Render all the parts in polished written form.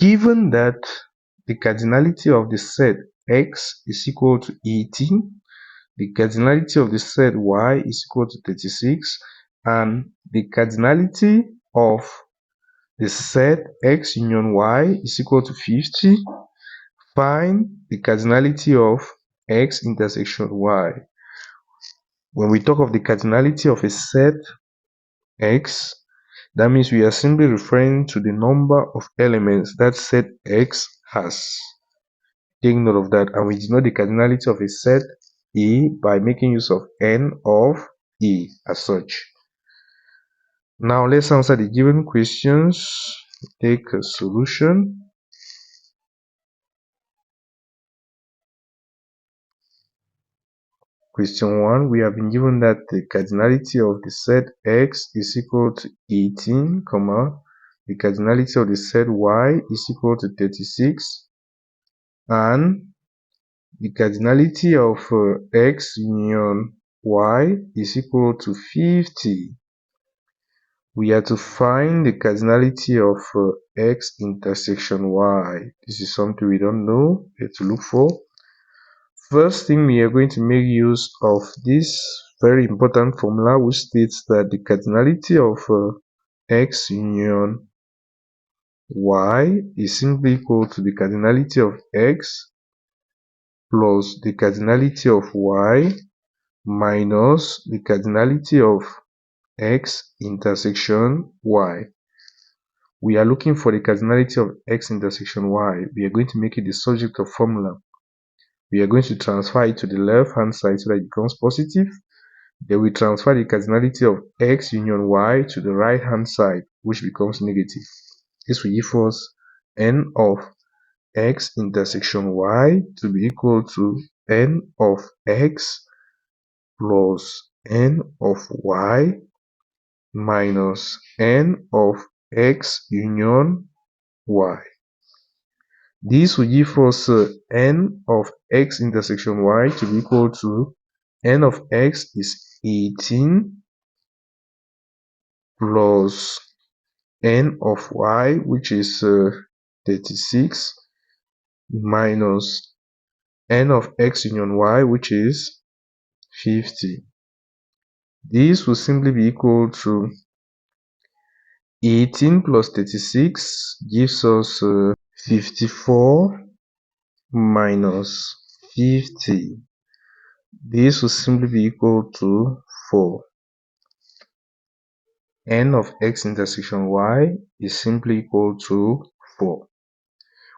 Given that the cardinality of the set x is equal to 18, the cardinality of the set y is equal to 36, and the cardinality of the set x union y is equal to 50, find the cardinality of x intersection y. When we talk of the cardinality of a set x, that means we are simply referring to the number of elements that set x has. Take note of that, and we denote the cardinality of a set E by making use of n of E as such. Now let's answer the given questions. Take a solution. Question 1, we have been given that the cardinality of the set x is equal to 18, the cardinality of the set y is equal to 36, and the cardinality of x union y is equal to 50. We are to find the cardinality of x intersection y. This is something we don't know, we have to look for. First thing, we are going to make use of this very important formula which states that the cardinality of x union y is simply equal to the cardinality of x plus the cardinality of y minus the cardinality of x intersection y. We are looking for the cardinality of x intersection y. We are going to make it the subject of formula. We are going to transfer it to the left hand side so that it becomes positive. Then we transfer the cardinality of x union y to the right hand side, which becomes negative. This will give us n of x intersection y to be equal to n of x plus n of y minus n of x union y. This will give us n of x intersection y to be equal to n of x is 18 plus n of y, which is 36, minus n of x union y, which is 50. This will simply be equal to 18 plus 36 gives us 54 minus 50. This will simply be equal to 4. N of x intersection y is simply equal to 4.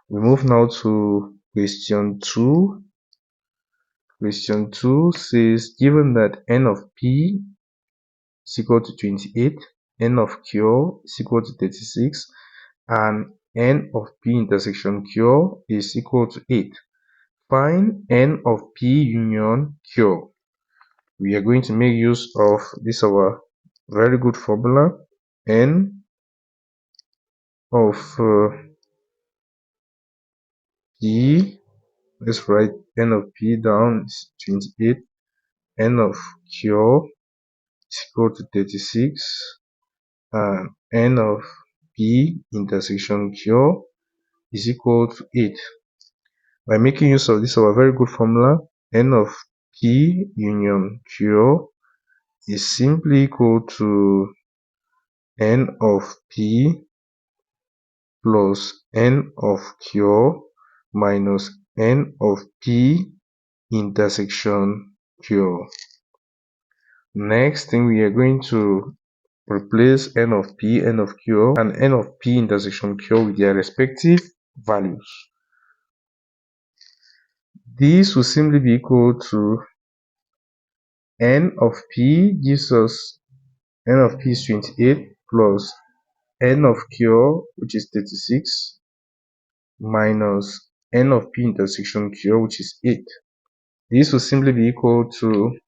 We move now to question 2. Question 2 says, given that n of p is equal to 28, n of q is equal to 36, and n of p intersection q is equal to 8. Find n of p union q. We are going to make use of this our very good formula, n of p. Let's write n of p down is 28, n of q is equal to 36, and n of p intersection q is equal to 8. By making use of this our very good formula, n of p union q is simply equal to n of p plus n of q minus n of p intersection q. Next thing, we are going to replace n of p, n of q, and n of p intersection q with their respective values. This will simply be equal to n of p gives us n of p is 28 plus n of q, which is 36, minus n of p intersection q, which is 8. This will simply be equal to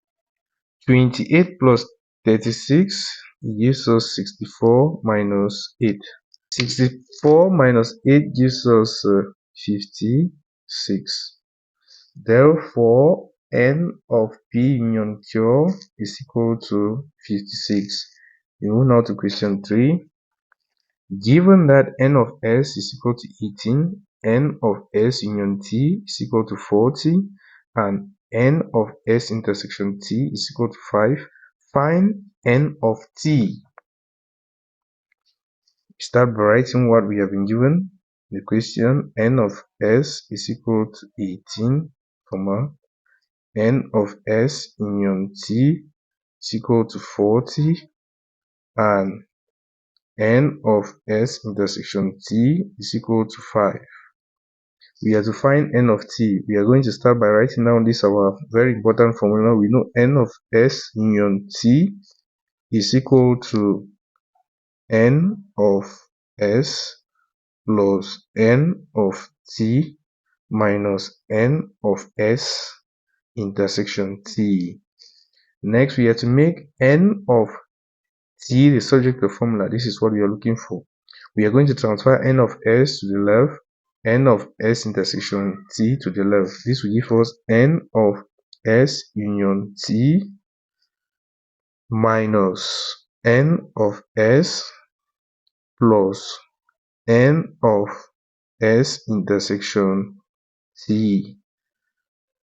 28 plus 36 gives us 64 minus 8. 64 minus 8 gives us 56. Therefore, n of p union q is equal to 56. We move now to question 3. Given that n of s is equal to 18, n of s union t is equal to 40, and n of s intersection t is equal to 5, find n of t. Start by writing what we have been given. The question, n of s is equal to 18, comma, n of s union t is equal to 40, and n of s intersection t is equal to 5. We are to find n of t. We are going to start by writing down this our very important formula. We know n of s union t is equal to n of s plus n of t minus n of s intersection t. Next, we have to make n of t the subject of formula. This is what we are looking for. We are going to transfer n of s to the left, n of s intersection t to the left. This will give us n of s union t minus n of s plus n of s intersection t,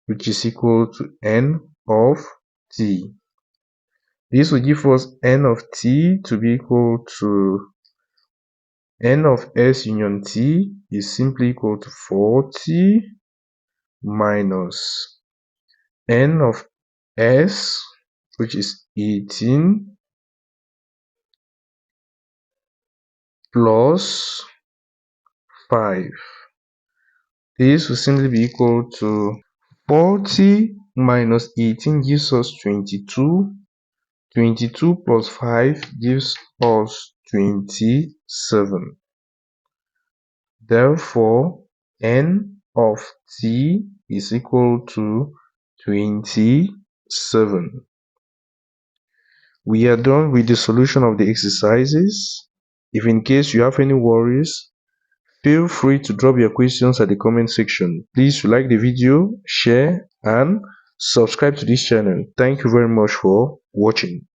which is equal to n of t. This will give us n of t to be equal to n of s union t is simply equal to 40 minus n of s, which is 18, plus 5. This will simply be equal to 40 minus 18 gives us 22. 22 plus 5 gives us 27. Therefore, n of t is equal to 27. We are done with the solution of the exercises. If in case you have any worries, feel free to drop your questions at the comment section. Please like the video, share, and subscribe to this channel. Thank you very much for watching.